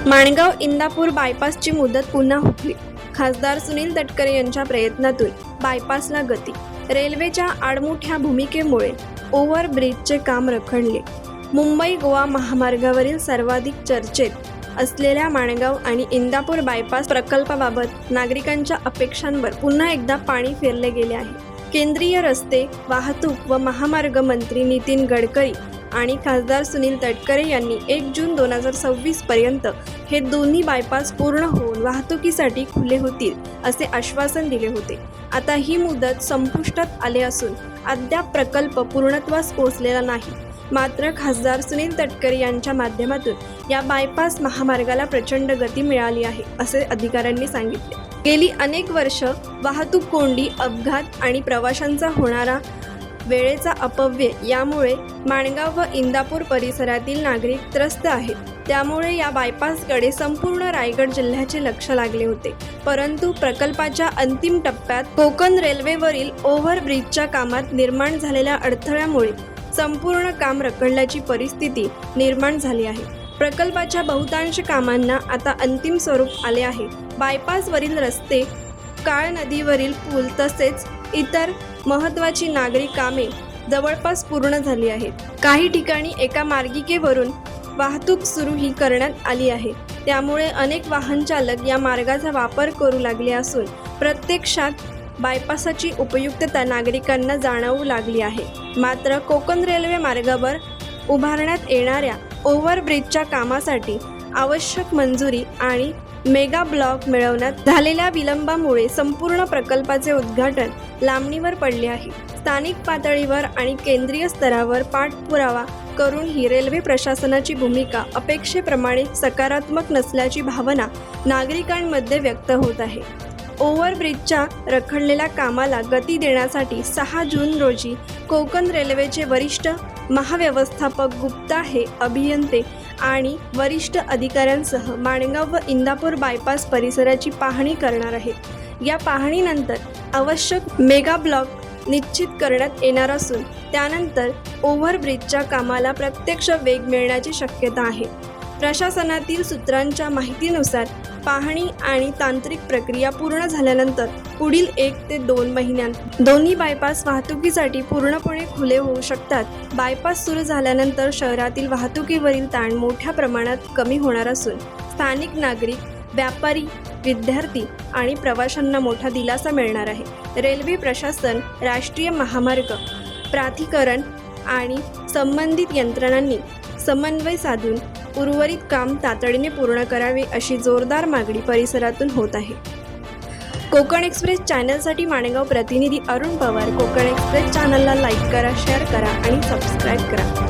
माणगाव इंदापूर बायपासची मुदत पुन्हा हुकली। खासदार सुनील तटकरे यांच्या प्रयत्नातून बायपासला गती। रेल्वेच्या आडमुठ्या भूमिकेमुळे ओव्हरब्रिजचे काम रखडले। मुंबई गोवा महामार्गावरील सर्वाधिक चर्चेत असलेल्या माणगाव आणि इंदापूर बायपास प्रकल्पाबाबत नागरिकांच्या अपेक्षांवर पुन्हा एकदा पाणी फेरले गेले आहे। केंद्रीय रस्ते वाहतूक व महामार्ग मंत्री नितीन गडकरी आणि खासदार सुनील तटकरे यांनी 1 जून 2026 पर्यंत हे दोन्ही बायपास पूर्ण होऊन वाहतुकीसाठी खुले होतील असे आश्वासन दिले होते। आता ही मुदत संपुष्टात आली असून अद्याप प्रकल्प पूर्णत्वास पोहोचलेला नाही। मात्र खासदार सुनील तटकरे यांच्या माध्यमातून या बायपास महामार्गाला प्रचंड गती मिळाली आहे असे अधिकाऱ्यांनी सांगितले। गेली अनेक वर्ष वाहतूक कोंडी, अपघात आणि प्रवाशांचा होणारा वेळेचा अपव्यय यामुळे माणगाव व इंदापूर परिसरातील नागरिक त्रस्त आहेत। त्यामुळे या बायपासकडे संपूर्ण रायगड जिल्ह्याचे लक्ष लागले होते। परंतु प्रकल्पाच्या अंतिम टप्प्यात कोकण रेल्वेवरील ओव्हरब्रिजच्या कामात निर्माण झालेल्या अडथळ्यामुळे संपूर्ण काम रखडल्याची परिस्थिती निर्माण झाली आहे। प्रकल्पाच्या बहुतांश कामांना आता अंतिम स्वरूप आले आहे। बायपासवरील रस्ते, काळ नदीवरील पूल तसेच इतर महत्त्वाची नागरी कामे जवळपास पूर्ण झाली आहेत। काही ठिकाणी एका मार्गिकेवरून वाहतूक सुरूही करण्यात आली आहे। त्यामुळे अनेक वाहन चालक या मार्गाचा वापर करू लागले असून प्रत्यक्षात बायपासची उपयुक्तता नागरिकांना जाणवू लागली आहे। मात्र कोकण रेल्वे मार्गावर उभारण्यात येणाऱ्या ओव्हरब्रिजच्या कामासाठी आवश्यक मंजुरी आणि मेगा ब्लॉक मिळवण्यात झालेल्या विलंबामुळे संपूर्ण प्रकल्पाचे उद्घाटन लांबणीवर पडले आहे। स्थानिक पातळीवर आणि केंद्रीय स्तरावर पाठपुरावा करूनही रेल्वे प्रशासनाची भूमिका अपेक्षेप्रमाणे सकारात्मक नसल्याची भावना नागरिकांमध्ये व्यक्त होत आहे। ओव्हरब्रिजच्या रखडलेल्या कामाला गती देण्यासाठी 6 जून रोजी कोकण रेल्वेचे वरिष्ठ महाव्यवस्थापक गुप्ता हे अभियंते आणि वरिष्ठ अधिकाऱ्यांसह माणगाव व इंदापूर बायपास परिसराची पाहणी करणार आहेत। या पाहणीनंतर आवश्यक मेगा ब्लॉक निश्चित करण्यात येणार असून त्यानंतर ओव्हरब्रिजच्या कामाला प्रत्यक्ष वेग मिळण्याची शक्यता आहे। प्रशासनातील सूत्रांच्या माहितीनुसार पाहणी आणि तांत्रिक प्रक्रिया पूर्ण झाल्यानंतर पुढील 1 ते 2 महिन्यांत दोन्ही बायपास वाहतुकीसाठी पूर्णपणे खुले होऊ शकतात। बायपास सुरू झाल्यानंतर शहरातील वाहतुकीवरील ताण मोठ्या प्रमाणात कमी होणार असून स्थानिक नागरिक, व्यापारी, विद्यार्थी आणि प्रवाशांना मोठा दिलासा मिळणार आहे। रेल्वे प्रशासन, राष्ट्रीय महामार्ग प्राधिकरण आणि संबंधित यंत्रणांनी समन्वय साधून उर्वरित काम तातडीने पूर्ण करावे अशी जोरदार मागणी परिसरातून होत आहे। कोकण एक्सप्रेस चॅनलसाठी माणगाव प्रतिनिधी अरुण पवार। कोकण एक्सप्रेस चॅनलला लाईक करा, शेअर करा आणि सबस्क्राईब करा।